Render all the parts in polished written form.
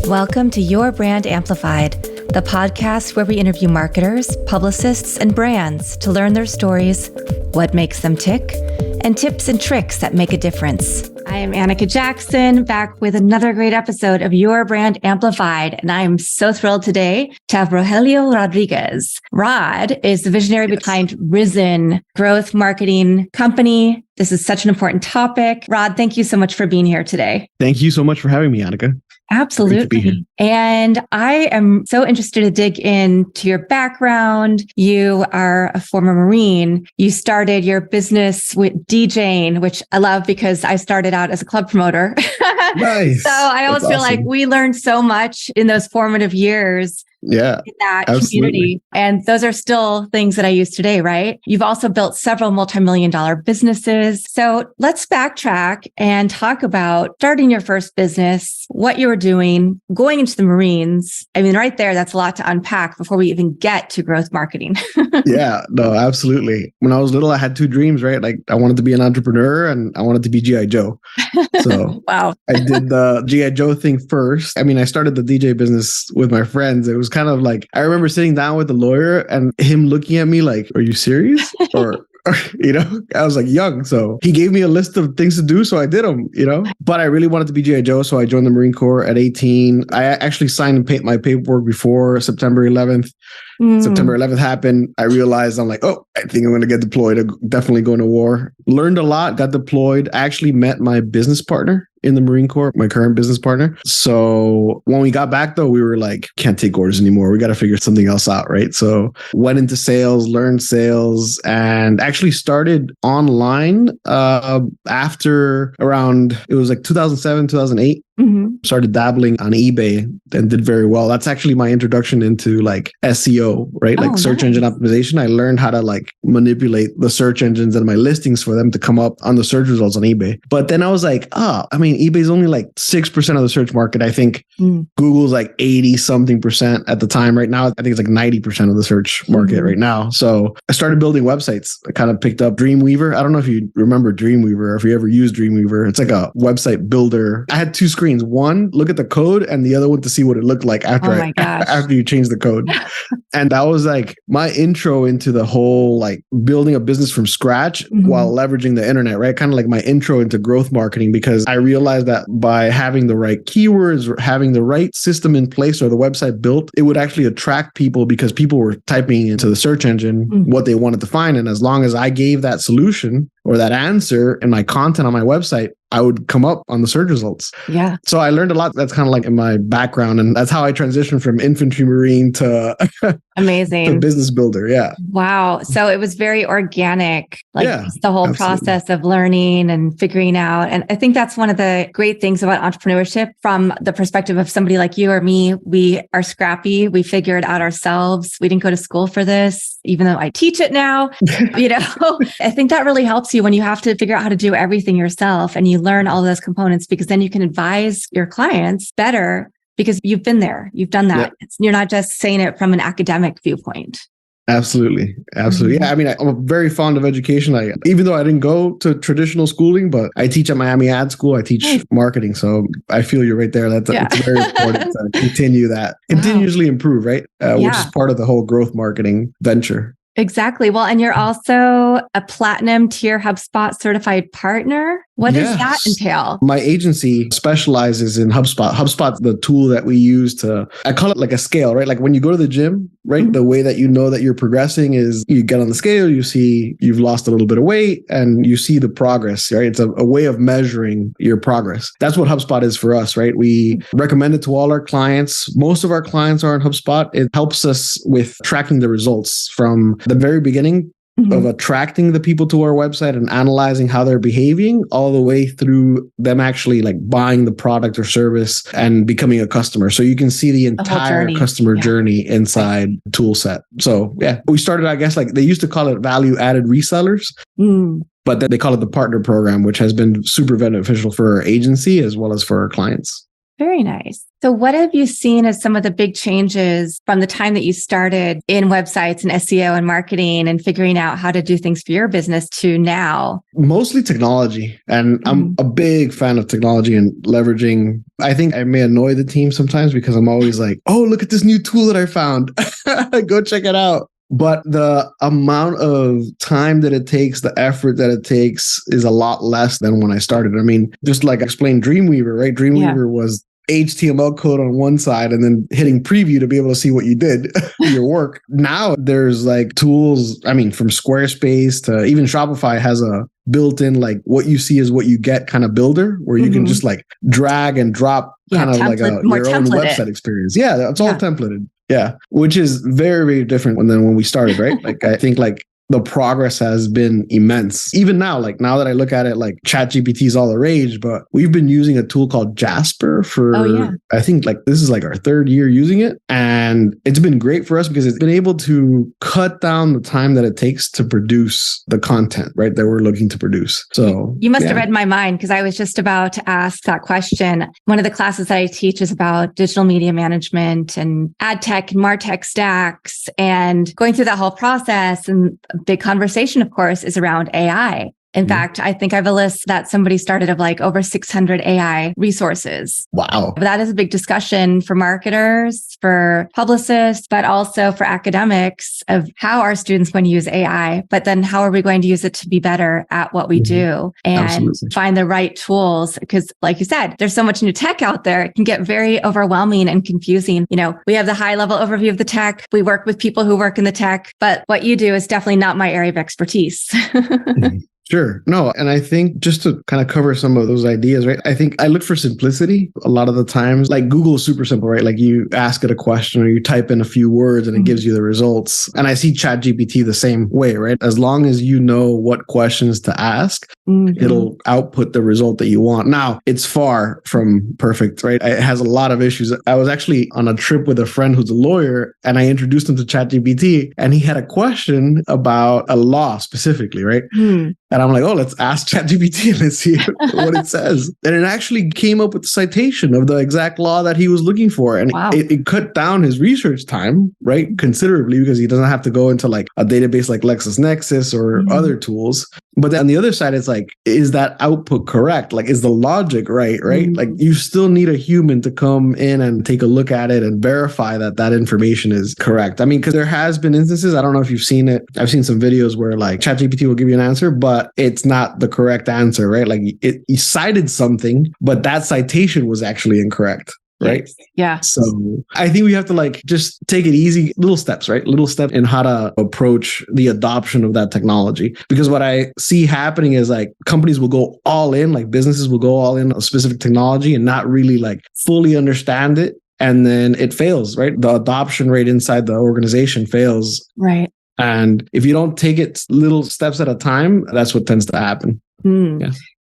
Welcome to Your Brand Amplified, the podcast where we interview marketers, publicists, and brands to learn their stories, what makes them tick, and tips and tricks that make a difference. I am Annika Jackson, back with another great episode of Your Brand Amplified, and I am so thrilled today to have Rogelio Rodriguez. Rod is the visionary behind Risen Growth Marketing Company. This is such an important topic. Rod, thank you so much for being here today. Thank you so much for having me, Annika. Absolutely. And I am so interested to dig into your background. You are a former Marine. You started your business with DJing, which I love because I started out as a club promoter. Nice. So I always feel like we learned so much in those formative years. Yeah, in that absolutely. Community. And those are still things that I use today, right? You've also built several multimillion-dollar businesses. So let's backtrack and talk about starting your first business, what you were doing, going into the Marines. I mean, right there, that's a lot to unpack before we even get to growth marketing. Yeah, no, absolutely. When I was little, I had two dreams, right? Like I wanted to be an entrepreneur and I wanted to be G.I. Joe. So wow. I did the G.I. Joe thing first. I mean, I started the DJ business with my friends. It was kind of like, I remember sitting down with the lawyer and him looking at me like, are you serious? Or I was like young. So he gave me a list of things to do. So I did them, but I really wanted to be G.I. Joe. So I joined the Marine Corps at 18. I actually signed my paperwork before September 11th. September 11th happened. I realized I'm like, oh, I think I'm going to get deployed. I'm definitely going to war. Learned a lot, got deployed. I actually met my business partner in the Marine Corps, my current business partner. So when we got back though, we were like, can't take orders anymore. We got to figure something else out, right? So went into sales, learned sales, and actually started online after around, it was like 2007, 2008. Started dabbling on eBay and did very well. That's actually my introduction into like SEO, right? Like search engine optimization. I learned how to like manipulate the search engines and my listings for them to come up on the search results on eBay. But then I was like, eBay's only like 6% of the search market. I think Google's like 80 something percent at the time. Right now, I think it's like 90% of the search market right now. So I started building websites. I kind of picked up Dreamweaver. I don't know if you remember Dreamweaver or if you ever used Dreamweaver. It's like a website builder. I had two screens. One, look at the code, and the other one to see what it looked like after after you change the code. And that was like my intro into the whole like building a business from scratch while leveraging the internet, right? Kind of like my intro into growth marketing, because I realized that by having the right keywords or having the right system in place or the website built, it would actually attract people because people were typing into the search engine what they wanted to find. And as long as I gave that solution or that answer in my content on my website, I would come up on the search results. Yeah. So I learned a lot. That's kind of like in my background. And that's how I transitioned from infantry Marine to amazing to business builder. Yeah. Wow. So it was very organic, like the whole process of learning and figuring out. And I think that's one of the great things about entrepreneurship from the perspective of somebody like you or me. We are scrappy. We figure it out ourselves. We didn't go to school for this, even though I teach it now. I think that really helps you when you have to figure out how to do everything yourself and you learn all of those components, because then you can advise your clients better because you've been there, you've done that. You're not just saying it from an academic viewpoint. Absolutely. Yeah. I mean, I'm very fond of education. Even though I didn't go to traditional schooling, but I teach at Miami Ad School. I teach marketing. So I feel you're right there. It's very important to continue that, continuously improve, right? Which is part of the whole growth marketing venture. Exactly. Well, and you're also a platinum tier HubSpot certified partner. What does that entail? My agency specializes in HubSpot. HubSpot's the tool that we use I call it like a scale, right? Like when you go to the gym, right? The way that you know that you're progressing is you get on the scale, you see you've lost a little bit of weight and you see the progress, right? It's a way of measuring your progress. That's what HubSpot is for us, right? We recommend it to all our clients. Most of our clients are on HubSpot. It helps us with tracking the results from the very beginning of attracting the people to our website and analyzing how they're behaving all the way through them actually like buying the product or service and becoming a customer. So you can see the entire customer journey inside tool set. So we started, I guess, like they used to call it value added resellers. But then they call it the partner program, which has been super beneficial for our agency as well as for our clients. Very nice. So what have you seen as some of the big changes from the time that you started in websites and SEO and marketing and figuring out how to do things for your business to now? Mostly technology. And I'm a big fan of technology and leveraging. I think I may annoy the team sometimes because I'm always like, oh, look at this new tool that I found. Go check it out. But the amount of time that it takes, the effort that it takes is a lot less than when I started. I mean, just like I explained Dreamweaver, right? Dreamweaver was HTML code on one side and then hitting preview to be able to see what you did, your work. Now there's like tools, I mean, from Squarespace to even Shopify has a built-in, like what you see is what you get kind of builder where you can just like drag and drop kind of like your own website experience. Yeah, that's all templated. Yeah, which is very, very different than when we started, right? Like I think like the progress has been immense. Even now, like now that I look at it, like ChatGPT is all the rage, but we've been using a tool called Jasper for, I think like this is like our 3rd year using it. And it's been great for us because it's been able to cut down the time that it takes to produce the content, right? That we're looking to produce. So you must have read my mind because I was just about to ask that question. One of the classes that I teach is about digital media management and ad tech and MarTech stacks and going through that whole process. And big conversation, of course, is around AI. In fact, I think I have a list that somebody started of like over 600 AI resources. Wow. That is a big discussion for marketers, for publicists, but also for academics of how are students going to use AI, but then how are we going to use it to be better at what we do and find the right tools? Because like you said, there's so much new tech out there. It can get very overwhelming and confusing. You know, we have the high level overview of the tech. We work with people who work in the tech, but what you do is definitely not my area of expertise. Sure. No. And I think just to kind of cover some of those ideas, right? I think I look for simplicity a lot of the times. Like Google is super simple, right? Like you ask it a question or you type in a few words and it gives you the results. And I see ChatGPT the same way, right? As long as you know what questions to ask, it'll output the result that you want. Now, it's far from perfect, right? It has a lot of issues. I was actually on a trip with a friend who's a lawyer and I introduced him to ChatGPT and he had a question about a law specifically, right? And I'm like, oh, let's ask ChatGPT and let's see what it says. And it actually came up with the citation of the exact law that he was looking for. And it cut down his research time, right, considerably because he doesn't have to go into like a database like LexisNexis or other tools. But then on the other side, it's like, is that output correct? Like, is the logic right? Like, you still need a human to come in and take a look at it and verify that that information is correct. I mean, because there has been instances, I don't know if you've seen it. I've seen some videos where like ChatGPT will give you an answer, but it's not the correct answer, right? Like you cited something, but that citation was actually incorrect. Right. Yeah. So I think we have to like just take it easy, little steps, right? Little step in how to approach the adoption of that technology. Because what I see happening is like companies will go all in, like businesses will go all in on a specific technology and not really like fully understand it. And then it fails, right? The adoption rate inside the organization fails. Right. And if you don't take it little steps at a time, that's what tends to happen.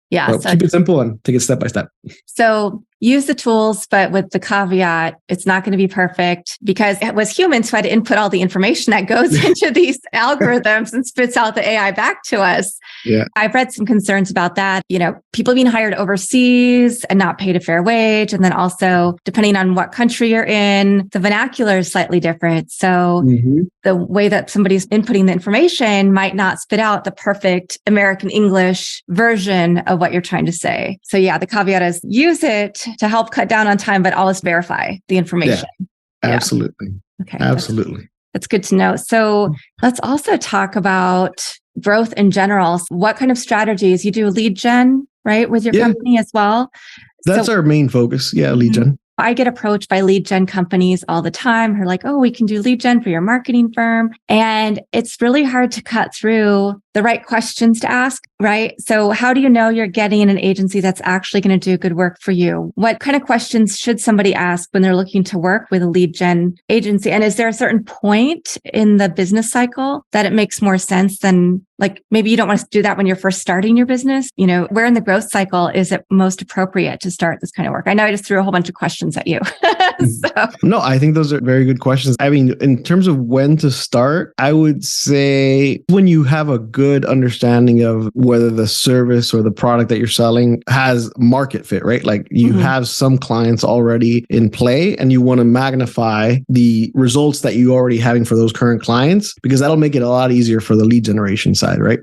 Yeah. So keep it simple and take it step by step. So use the tools, but with the caveat, it's not going to be perfect because it was humans who had to input all the information that goes into these algorithms and spits out the AI back to us. Yeah. I've read some concerns about that. You know, people being hired overseas and not paid a fair wage. And then also, depending on what country you're in, the vernacular is slightly different. So the way that somebody's inputting the information might not spit out the perfect American English version of what you're trying to say. So yeah, the caveat is use it to help cut down on time, but always verify the information. Absolutely. Okay. Absolutely. That's good to know. So let's also talk about growth in general. What kind of strategies you do lead gen, right? With your company as well. That's our main focus. Yeah. Lead gen. I get approached by lead gen companies all the time who are like, oh, we can do lead gen for your marketing firm. And it's really hard to cut through the right questions to ask, right? So how do you know you're getting an agency that's actually going to do good work for you? What kind of questions should somebody ask when they're looking to work with a lead gen agency? And is there a certain point in the business cycle that it makes more sense than like maybe you don't want to do that when you're first starting your business? You know, where in the growth cycle is it most appropriate to start this kind of work? I know I just threw a whole bunch of questions at you. No, I think those are very good questions. I mean, in terms of when to start, I would say when you have a good understanding of whether the service or the product that you're selling has market fit, right? Like you have some clients already in play and you want to magnify the results that you're already having for those current clients, because that'll make it a lot easier for the lead generation side, right?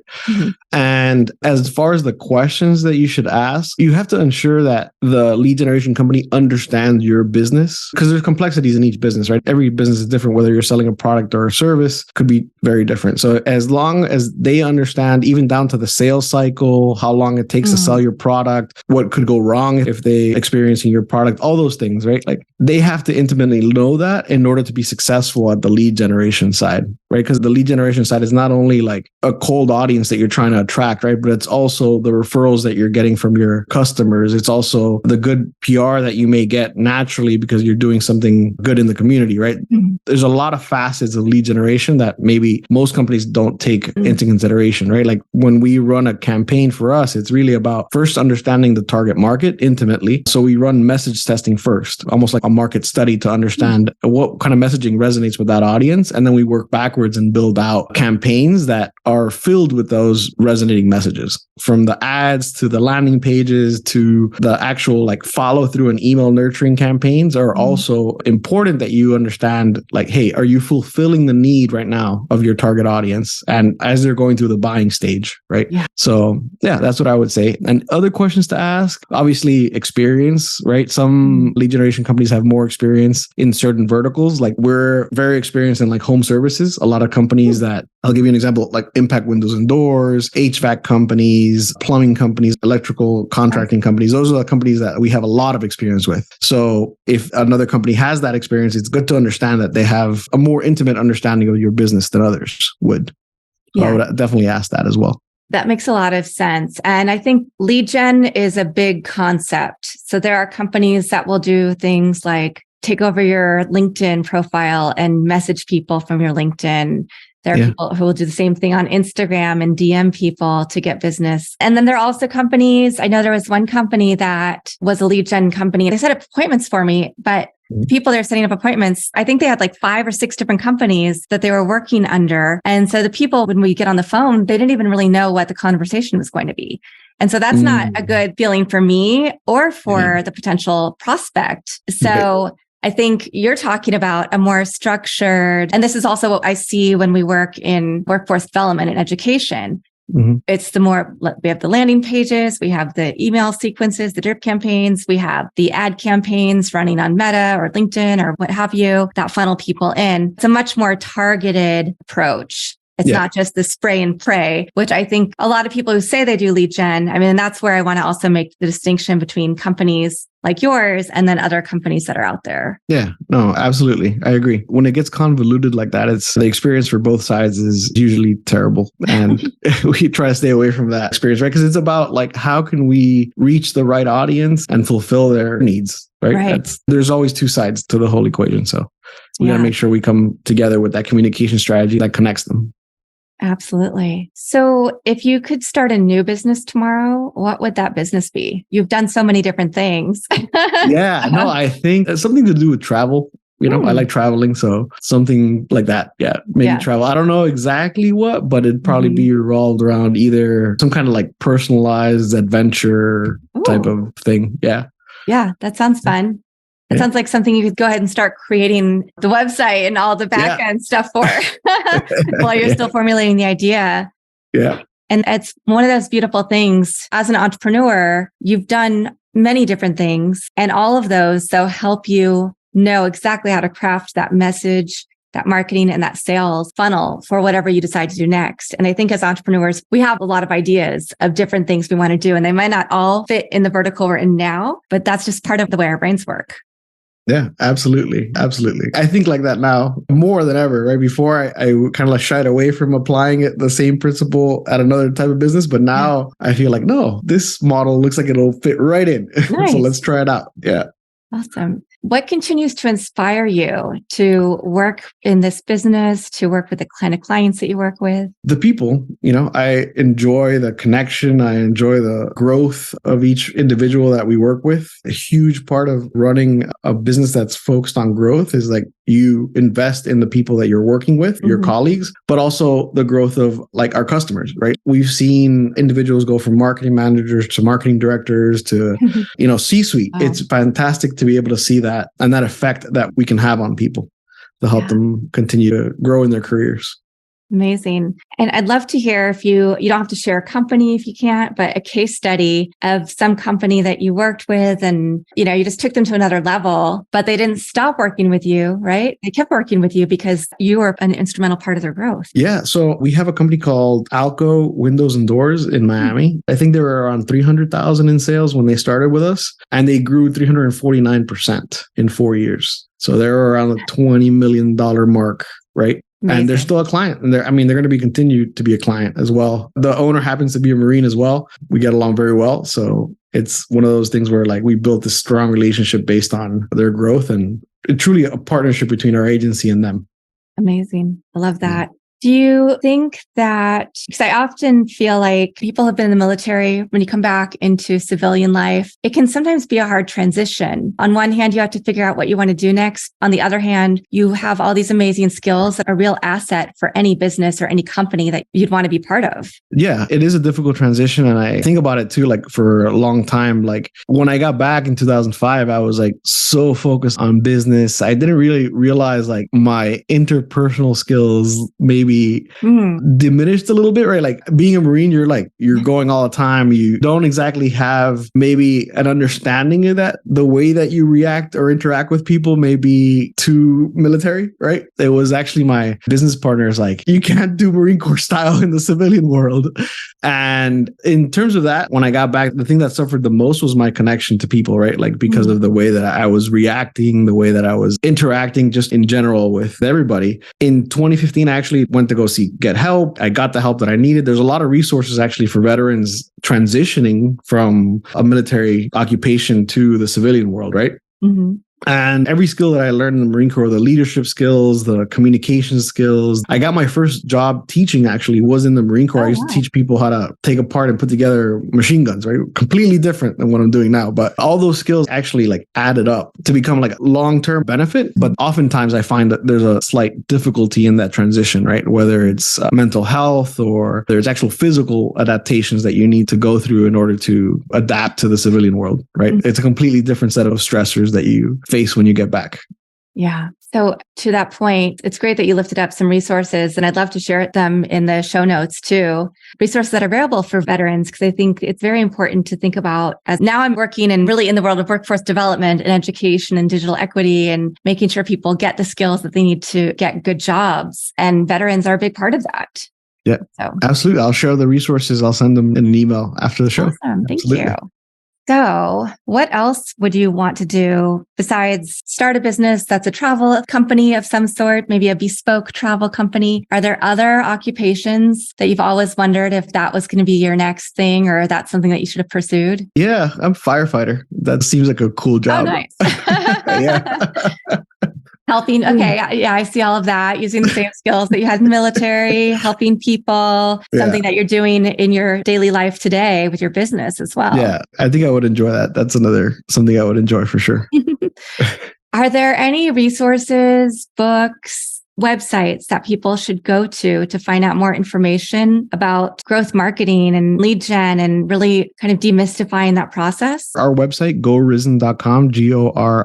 And as far as the questions that you should ask, you have to ensure that the lead generation company understands your business, because there's complexities in each business, right? Every business is different. Whether you're selling a product or a service could be very different. So as long as they understand, even down to the sales cycle, how long it takes to sell your product, what could go wrong if they experiencing your product, all those things, right? Like they have to intimately know that in order to be successful at the lead generation side, right? Because the lead generation side is not only like a cold audience that you're trying to attract, right? But it's also the referrals that you're getting from your customers. It's also the good PR that you may get naturally because you're doing something good in the community, right? There's a lot of facets of lead generation that maybe most companies don't take into consideration, right? Like when we run a campaign for us, it's really about first understanding the target market intimately. So we run message testing first, almost like a market study to understand what kind of messaging resonates with that audience. And then we work backwards and build out campaigns that are filled with those resonating messages, from the ads to the landing pages to the actual like follow through and email nurturing campaigns are also important that you understand, like, hey, are you fulfilling the need right now of your target audience? And as they're going through the buying stage, right? So yeah, that's what I would say. And other questions to ask, obviously experience, right? Some lead generation companies have more experience in certain verticals. Like we're very experienced in like home services. A lot of companies that, I'll give you an example, like Impact Windows and Doors, HVAC companies, plumbing companies, electrical contracting companies. Those are the companies that we have a lot of experience with. So if another company has that experience, it's good to understand that they have a more intimate understanding of your business than others would. So I would definitely ask that as well. That makes a lot of sense. And I think lead gen is a big concept. So there are companies that will do things like take over your LinkedIn profile and message people from your LinkedIn. There are people who will do the same thing on Instagram and DM people to get business. And then there are also companies, I know there was one company that was a lead gen company. They set up appointments for me, but the people they're setting up appointments, I think they had like 5 or 6 different companies that they were working under. And so the people, when we get on the phone, they didn't even really know what the conversation was going to be. And so that's not a good feeling for me or for the potential prospect. So I think you're talking about a more structured, and this is also what I see when we work in workforce development and education. It's the more, we have the landing pages, we have the email sequences, the drip campaigns, we have the ad campaigns running on Meta or LinkedIn or what have you, that funnel people in. It's a much more targeted approach. It's not just the spray and pray, which I think a lot of people who say they do lead gen, I mean, that's where I want to also make the distinction between companies like yours and then other companies that are out there. Yeah, no, absolutely. I agree. When it gets convoluted like that, it's the experience for both sides is usually terrible. And we try to stay away from that experience, right? Because it's about like, how can we reach the right audience and fulfill their needs, right? There's always 2 sides to the whole equation. So we got to make sure we come together with that communication strategy that connects them. Absolutely. So if you could start a new business tomorrow, what would that business be? You've done so many different things. I think it's something to do with travel. You know, I like traveling. So something like that. Maybe travel. I don't know exactly what, but it'd probably be revolved around either some kind of like personalized adventure type of thing. Yeah, that sounds fun. It sounds like something you could go ahead and start creating the website and all the back end stuff for while you're still formulating the idea. And it's one of those beautiful things. As an entrepreneur, you've done many different things, and all of those help you know exactly how to craft that message, that marketing, and that sales funnel for whatever you decide to do next. And I think as entrepreneurs, we have a lot of ideas of different things we want to do, and they might not all fit in the vertical we're in now, but that's just part of the way our brains work. Yeah, absolutely. Absolutely. I think like that now more than ever, right? Before I kind of like shied away from applying it, the same principle at another type of business. But now I feel like, no, this model looks like it'll fit right in. So let's try it out. Yeah. Awesome. What continues to inspire you to work in this business, to work with the kind of clients that you work with? The people, I enjoy the connection. I enjoy the growth of each individual that we work with. A huge part of running a business that's focused on growth is like you invest in the people that you're working with, your colleagues, but also the growth of like our customers, right? We've seen individuals go from marketing managers to marketing directors to, C-suite. Wow. It's fantastic to be able to see that and that effect that we can have on people to help them continue to grow in their careers. Amazing. And I'd love to hear if you don't have to share a company if you can't, but a case study of some company that you worked with and, you just took them to another level, but they didn't stop working with you, right? They kept working with you because you were an instrumental part of their growth. Yeah. So we have a company called Alco Windows and Doors in Miami. I think they were around 300,000 in sales when they started with us, and they grew 349% in 4 years. So they're around the $20 million mark, right? Amazing. And they're still a client. And they're going to be continued to be a client as well. The owner happens to be a Marine as well. We get along very well. So it's one of those things where like we built this strong relationship based on their growth and truly a partnership between our agency and them. Amazing. I love that. Do you think that, because I often feel like people have been in the military, when you come back into civilian life, it can sometimes be a hard transition. On one hand, you have to figure out what you want to do next. On the other hand, you have all these amazing skills that are a real asset for any business or any company that you'd want to be part of. Yeah, it is a difficult transition. And I think about it too, like for a long time, like when I got back in 2005, I was like so focused on business. I didn't really realize like my interpersonal skills maybe diminished a little bit, right? Like being a Marine, you're going all the time. You don't exactly have maybe an understanding of that. The way that you react or interact with people may be too military, right? It was actually my business partners like, you can't do Marine Corps style in the civilian world. And in terms of that, when I got back, the thing that suffered the most was my connection to people, right? Like because of the way that I was reacting, the way that I was interacting just in general with everybody. In 2015, I actually went to go get help. I got the help that I needed. There's a lot of resources actually for veterans transitioning from a military occupation to the civilian world, right? And every skill that I learned in the Marine Corps, the leadership skills, the communication skills, I got my first job teaching actually was in the Marine Corps. I used to teach people how to take apart and put together machine guns, right? Completely different than what I'm doing now. But all those skills actually like added up to become like a long-term benefit. But oftentimes I find that there's a slight difficulty in that transition, right? Whether it's mental health or there's actual physical adaptations that you need to go through in order to adapt to the civilian world, right? It's a completely different set of stressors that you face when you get back. Yeah. So to that point, it's great that you lifted up some resources, and I'd love to share them in the show notes too. Resources that are available for veterans, because I think it's very important to think about, as now I'm working and really in the world of workforce development and education and digital equity and making sure people get the skills that they need to get good jobs. And veterans are a big part of that. Yeah, so absolutely. I'll share the resources. I'll send them in an email after the show. Awesome. Thank you. So what else would you want to do besides start a business that's a travel company of some sort, maybe a bespoke travel company? Are there other occupations that you've always wondered if that was going to be your next thing, or that's something that you should have pursued? Yeah, I'm a firefighter. That seems like a cool job. Oh, nice. Yeah. Helping. Okay. Yeah. I see all of that. Using the same skills that you had in the military, helping people, something that you're doing in your daily life today with your business as well. Yeah. I think I would enjoy that. That's something I would enjoy for sure. Are there any resources, books, websites that people should go to find out more information about growth marketing and lead gen and really kind of demystifying that process? Our website, GoRizen.com, GORIZEN.com.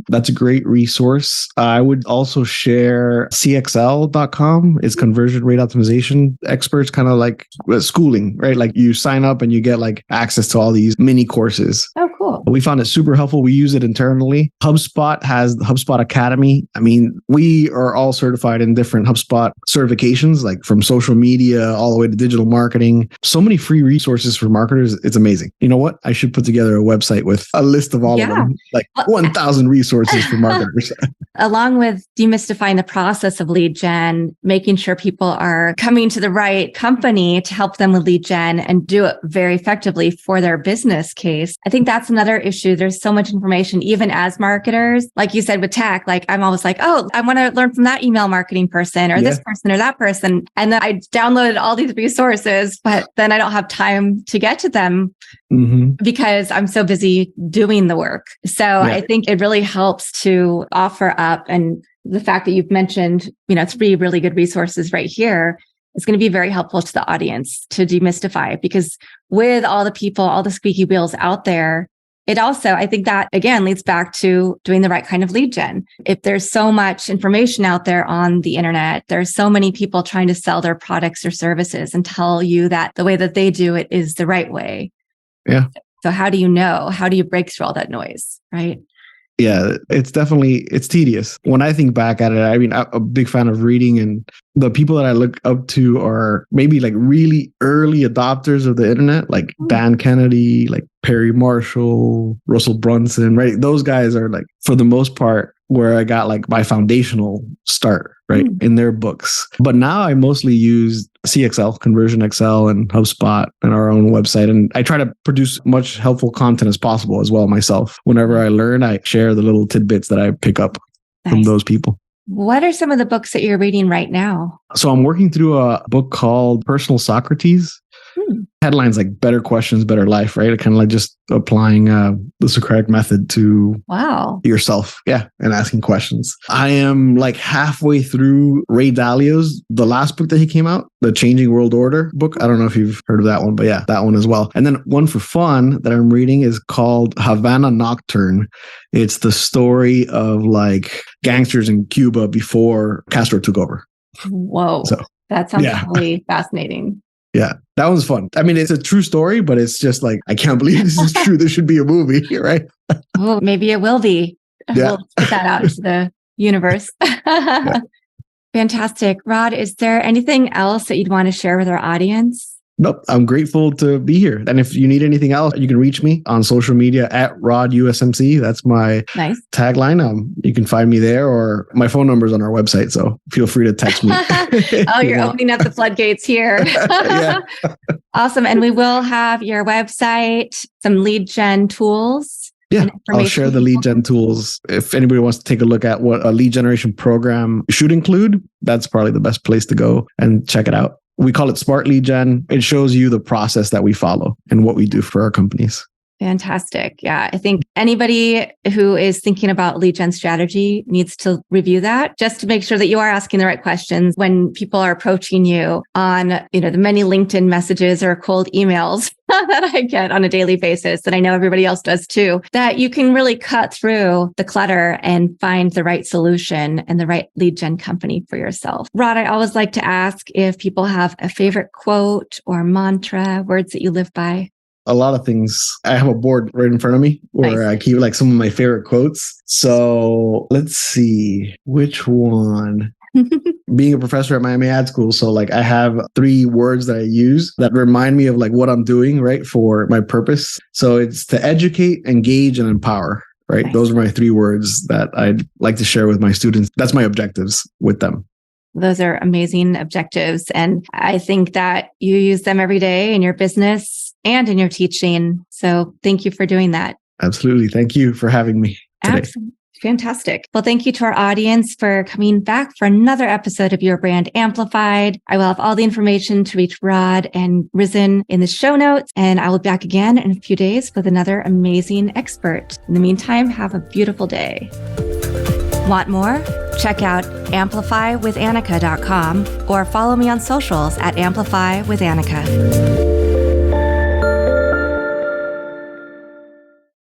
That's a great resource. I would also share CXL.com. It's conversion rate optimization experts, kind of like schooling, right? Like you sign up and you get like access to all these mini courses. Oh, cool. We found it super helpful. We use it internally. HubSpot has the HubSpot Academy. I mean, we are all certified in different HubSpot certifications, like from social media all the way to digital marketing. So many free resources for marketers. It's amazing. You know what? I should put together a website with a list of all of them, like 1,000 resources for marketers. along with demystifying the process of lead gen, making sure people are coming to the right company to help them with lead gen and do it very effectively for their business case. I think that's another issue. There's so much information, even as marketers, like you said with tech, like I'm always like, oh, I want to learn from that email marketing person or this person or that person. And then I downloaded all these resources, but then I don't have time to get to them because I'm so busy doing the work. So I think it really helps to offer up, and the fact that you've mentioned, 3 really good resources right here is going to be very helpful to the audience to demystify it, because with all the people, all the squeaky wheels out there, it also, I think that again leads back to doing the right kind of lead gen. If there's so much information out there on the internet, there's so many people trying to sell their products or services and tell you that the way that they do it is the right way. Yeah. So how do you know? How do you break through all that noise? Right. Yeah, it's tedious. When I think back at it, I mean, I'm a big fan of reading, and the people that I look up to are maybe like really early adopters of the internet, like Dan Kennedy, like Perry Marshall, Russell Brunson, right? Those guys are like, for the most part, where I got like my foundational start, right? In their books. But now I mostly use CXL, Conversion Excel, and HubSpot and our own website. And I try to produce much helpful content as possible as well myself. Whenever I learn, I share the little tidbits that I pick up from those people. What are some of the books that you're reading right now? So I'm working through a book called Personal Socrates. Headlines like Better Questions, Better Life, right? Kind of like just applying the Socratic method to yourself. Yeah. And asking questions. I am like halfway through Ray Dalio's, the last book that he came out, the Changing World Order book. I don't know if you've heard of that one, but yeah, that one as well. And then one for fun that I'm reading is called Havana Nocturne. It's the story of like gangsters in Cuba before Castro took over. Whoa. So, that sounds really fascinating. Yeah, that was fun. I mean, it's a true story, but it's just like, I can't believe this is true. This should be a movie, right? Oh, maybe it will be. Yeah. We'll put that out into the universe. Fantastic. Rod, is there anything else that you'd want to share with our audience? Nope. I'm grateful to be here. And if you need anything else, you can reach me on social media at RodUSMC. That's my tagline. You can find me there, or my phone number is on our website. So feel free to text me. Oh, you're opening up the floodgates here. Awesome. And we will have your website, some lead gen tools. Yeah, I'll share the lead gen tools. If anybody wants to take a look at what a lead generation program should include, that's probably the best place to go and check it out. We call it Smart Lead Gen. It shows you the process that we follow and what we do for our companies. Fantastic. Yeah. I think anybody who is thinking about lead gen strategy needs to review that, just to make sure that you are asking the right questions when people are approaching you on, the many LinkedIn messages or cold emails that I get on a daily basis, and I know everybody else does too, that you can really cut through the clutter and find the right solution and the right lead gen company for yourself. Rod, I always like to ask if people have a favorite quote or mantra, words that you live by. A lot of things. I have a board right in front of me where I keep like some of my favorite quotes. So let's see which one. Being a professor at Miami Ad School, so like I have 3 words that I use that remind me of like what I'm doing, right, for my purpose. So it's to educate, engage, and empower, right? Nice. Those are my 3 words that I'd like to share with my students. That's my objectives with them. Those are amazing objectives. And I think that you use them every day in your business and in your teaching. So thank you for doing that. Absolutely. Thank you for having me today. Absolutely. Fantastic. Well, thank you to our audience for coming back for another episode of Your Brand Amplified. I will have all the information to reach Rod and Risen in the show notes, and I will be back again in a few days with another amazing expert. In the meantime, have a beautiful day. Want more? Check out amplifywithannika.com or follow me on socials at amplifywithannika.